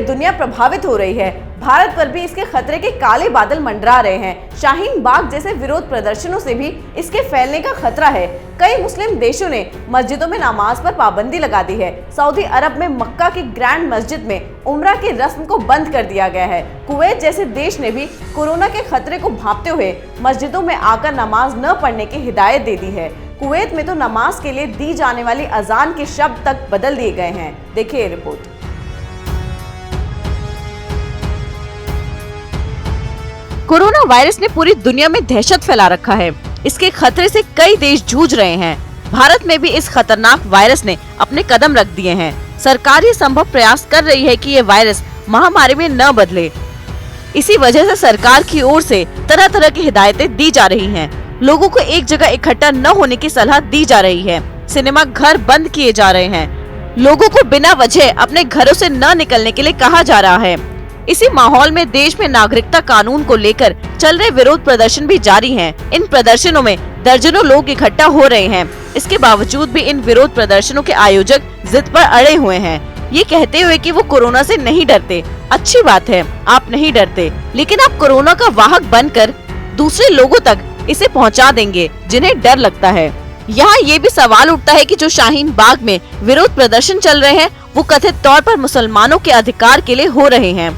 दुनिया प्रभावित हो रही है। भारत पर भी इसके खतरे के काले बादल मंडरा रहे हैं। शाहीन बाग जैसे विरोध प्रदर्शनों से भी इसके फैलने का खतरा है। कई मुस्लिम देशों ने मस्जिदों में नमाज पर पाबंदी लगा दी है। सऊदी अरब में मक्का की ग्रैंड मस्जिद में उम्रा की रस्म को बंद कर दिया गया है। कुवैत जैसे देश ने भी कोरोना के खतरे को भांपते हुए मस्जिदों में आकर नमाज न पढ़ने की हिदायत दे दी है। कुवैत में तो नमाज के लिए दी जाने वाली अजान के शब्द तक बदल दिए गए हैं। देखिए रिपोर्ट। कोरोना वायरस ने पूरी दुनिया में दहशत फैला रखा है। इसके खतरे से कई देश जूझ रहे हैं। भारत में भी इस खतरनाक वायरस ने अपने कदम रख दिए हैं। सरकार ये संभव प्रयास कर रही है कि ये वायरस महामारी में न बदले। इसी वजह से सरकार की ओर से तरह तरह की हिदायतें दी जा रही हैं। लोगों को एक जगह इकट्ठा न होने की सलाह दी जा रही है। सिनेमा घर बंद किए जा रहे हैं। लोगों को बिना वजह अपने घरों से न निकलने के लिए कहा जा रहा है। इसी माहौल में देश में नागरिकता कानून को लेकर चल रहे विरोध प्रदर्शन भी जारी हैं। इन प्रदर्शनों में दर्जनों लोग इकट्ठा हो रहे हैं। इसके बावजूद भी इन विरोध प्रदर्शनों के आयोजक जिद पर अड़े हुए हैं, ये कहते हुए कि वो कोरोना से नहीं डरते। अच्छी बात है, आप नहीं डरते, लेकिन आप कोरोना का वाहक बनकर दूसरे लोगों तक इसे पहुंचा देंगे जिन्हें डर लगता है। यहाँ ये भी सवाल उठता है कि जो शाहीन बाग में विरोध प्रदर्शन चल रहे हैं वो कथित तौर पर मुसलमानों के अधिकार के लिए हो रहे हैं।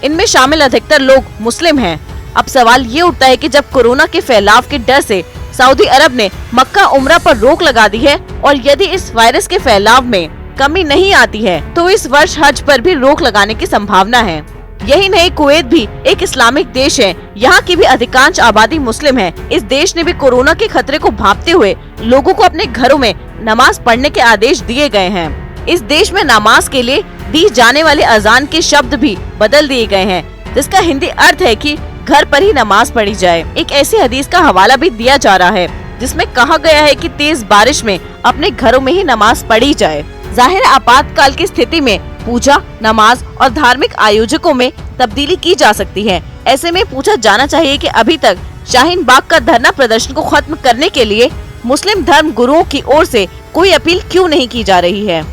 इनमें शामिल अधिकतर लोग मुस्लिम हैं। अब सवाल ये उठता है कि जब कोरोना के फैलाव के डर से सऊदी अरब ने मक्का उम्रा पर रोक लगा दी है और यदि इस वायरस के फैलाव में कमी नहीं आती है तो इस वर्ष हज पर भी रोक लगाने की संभावना है। यही नहीं, कुवैत भी एक इस्लामिक देश है। यहाँ की भी अधिकांश आबादी मुस्लिम है। इस देश ने भी कोरोना के खतरे को भांपते हुए लोगों को अपने घरों में नमाज पढ़ने के आदेश दिए गए हैं। इस देश में नमाज के लिए दी जाने वाले अजान के शब्द भी बदल दिए गए हैं, जिसका हिंदी अर्थ है कि घर पर ही नमाज पढ़ी जाए। एक ऐसी हदीस का हवाला भी दिया जा रहा है जिसमें कहा गया है कि तेज बारिश में अपने घरों में ही नमाज पढ़ी जाए। जाहिर आपातकाल की स्थिति में पूजा, नमाज और धार्मिक आयोजकों में तब्दीली की जा सकती है। ऐसे में पूछा जाना चाहिए कि अभी तक शाहीन बाग का धरना प्रदर्शन को खत्म करने के लिए मुस्लिम धर्म गुरुओं की ओर से कोई अपील क्यों नहीं की जा रही है।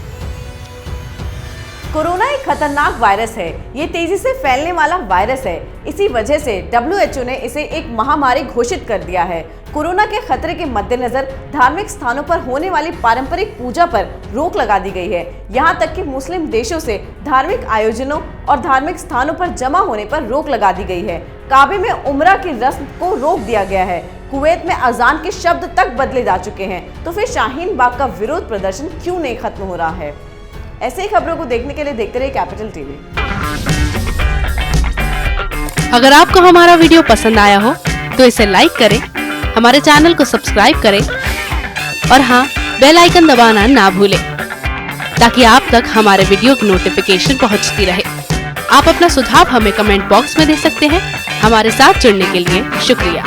कोरोना एक खतरनाक वायरस है। ये तेजी से फैलने वाला वायरस है। इसी वजह से WHO ने इसे एक महामारी घोषित कर दिया है। कोरोना के खतरे के मद्देनजर धार्मिक स्थानों पर होने वाली पारंपरिक पूजा पर रोक लगा दी गई है। यहाँ तक कि मुस्लिम देशों से धार्मिक आयोजनों और धार्मिक स्थानों पर जमा होने पर रोक लगा दी गई है। काबे में उम्रा की रस्म को रोक दिया गया है। कुवैत में अजान के शब्द तक बदले जा चुके हैं। तो फिर शाहीन बाग का विरोध प्रदर्शन क्यों नहीं खत्म हो रहा है? ऐसे ही खबरों को देखने के लिए देखते रहिए कैपिटल टीवी। अगर आपको हमारा वीडियो पसंद आया हो तो इसे लाइक करें, हमारे चैनल को सब्सक्राइब करें और हाँ, बेल आइकन दबाना ना भूलें ताकि आप तक हमारे वीडियो की नोटिफिकेशन पहुंचती रहे। आप अपना सुझाव हमें कमेंट बॉक्स में दे सकते हैं। हमारे साथ जुड़ने के लिए शुक्रिया।